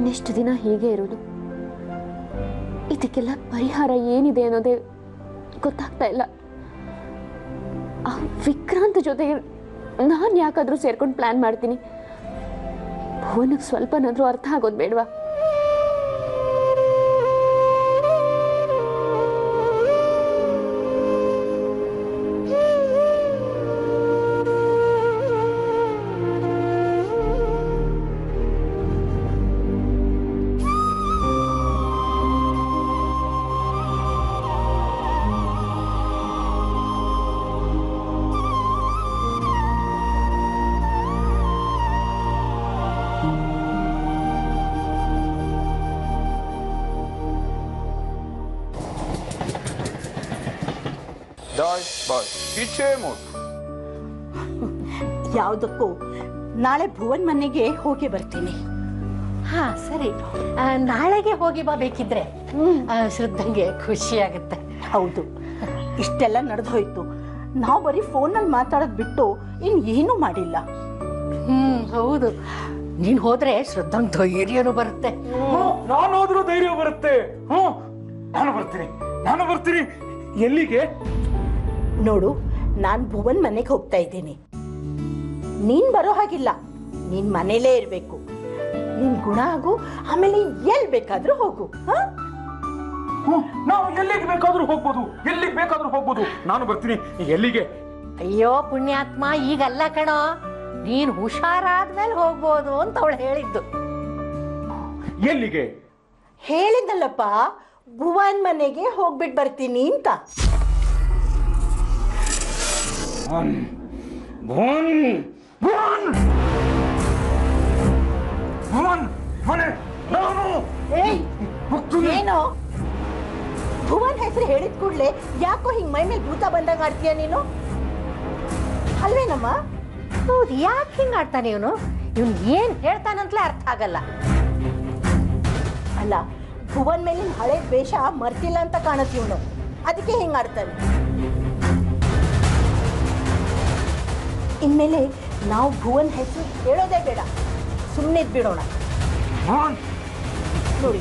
ಇನ್ನೆಷ್ಟು ದಿನ ಹೀಗೆ ಇರೋದು? ಇದಕ್ಕೆಲ್ಲ ಪರಿಹಾರ ಏನಿದೆ ಅನ್ನೋದೇ ಗೊತ್ತಾಗ್ತಾ ಇಲ್ಲ. ಆ ವಿಕ್ರಾಂತ್ ಜೊತೆಗೆ ನಾನು ಯಾಕಾದ್ರೂ ಸೇರ್ಕೊಂಡು ಪ್ಲಾನ್ ಮಾಡ್ತೀನಿ. ಭುವನಿಗೆ ಸ್ವಲ್ಪನಾದ್ರೂ ಅರ್ಥ ಆಗೋದು ಬೇಡವಾ? ಯಾವುದಕ್ಕೂ ನಾಳೆ ಭುವನ್ ಮನೆಗೆ ಹೋಗಿ ಬರ್ತೀನಿ. ಹಾ ಸರಿ, ನಾಳೆಗೆ ಹೋಗಿ ಬಾ ಬೇಕಿದ್ರೆ. ಶ್ರದ್ಧಂಗೆ ಖುಷಿ ಆಗುತ್ತೆ. ಹೌದು, ಇಷ್ಟೆಲ್ಲ ನಡೆದು ಹೋಯ್ತು. ನಾವು ಬರೀ ಫೋನಲ್ಲಿ ಮಾತಾಡೋದು ಬಿಟ್ಟು ಇನ್ನೇನು ಮಾಡಿಲ್ಲ. ಹೌದು, ನೀನ್ ಹೋದ್ರೆ ಶ್ರದ್ಧಂಗ್ ಧೈರ್ಯನೂ ಬರುತ್ತೆ. ನಾನು ಹೋದ್ರೂ ಧೈರ್ಯ ಬರುತ್ತೆ. ನಾನು ಬರ್ತೀನಿ. ಎಲ್ಲಿಗೆ? ನೋಡು, ನಾನ್ ಭುವನ್ ಮನೆಗೆ ಹೋಗ್ತಾ ಇದ್ದೀನಿ. ನೀನ್ ಬರೋ ಹಾಗಿಲ್ಲ, ನೀನ್ ಮನೇಲೇ ಇರ್ಬೇಕು. ನಿನ್ ಗುಣ ಆಗು, ಆಮೇಲೆ ಎಲ್ಲಿ ಬೇಕಾದ್ರೂ ಹೋಗು. ನಾವು ಎಲ್ಲಿಗೆ ಬೇಕಾದ್ರೂ ಹೋಗ್ಬೋದು. ನಾನು ಬರ್ತೀನಿ. ಎಲ್ಲಿಗೆ? ಅಯ್ಯೋ ಪುಣ್ಯಾತ್ಮ, ಈಗಲ್ಲ ಕಣೋ, ನೀನ್ ಹುಷಾರಾದ್ಮೇಲೆ ಹೋಗ್ಬೋದು ಅಂತ ಅವಳು ಹೇಳಿದ್ದು. ಎಲ್ಲಿಗೆ? ಹೇಳಿದ್ದಲ್ಲಪ್ಪ, ಭುವನ್ ಮನೆಗೆ ಹೋಗ್ಬಿಟ್ಟು ಬರ್ತೀನಿ ಅಂತ. ಏನೋ ಭುವನ್ ಹೆಸರು ಹೇಳಿದ ಕೂಡ್ಲೆ ಯಾಕೋ ಹಿಂಗ್ ಮೈ ಮೇಲೆ ಭೂತ ಬಂದಾಗ ಆಡ್ತೀಯ ನೀನು? ಅಲ್ವೇನಮ್ಮ? ಹೌದು, ಯಾಕೆ ಹಿಂಗ ಆಡ್ತಾನೆ ಇವನು? ಏನ್ ಹೇಳ್ತಾನಂತಲೇ ಅರ್ಥ ಆಗಲ್ಲ. ಅಲ್ಲ, ಭುವನ್ ಮೇಲಿನ ಹಳೆ ದ್ವೇಷ ಮರ್ತಿಲ್ಲ ಅಂತ ಕಾಣುತ್ತೆ ಇವನು, ಅದಕ್ಕೆ ಹಿಂಗ ಆಡ್ತಾನೆ. ಇನ್ಮೇಲೆ ನಾವು ಭುವನ್ ಹೆಸರು ಹೇಳೋದೇ ಬೇಡ, ಸುಮ್ಮನೆ ಬಿಡೋಣ. ನೋಡಿ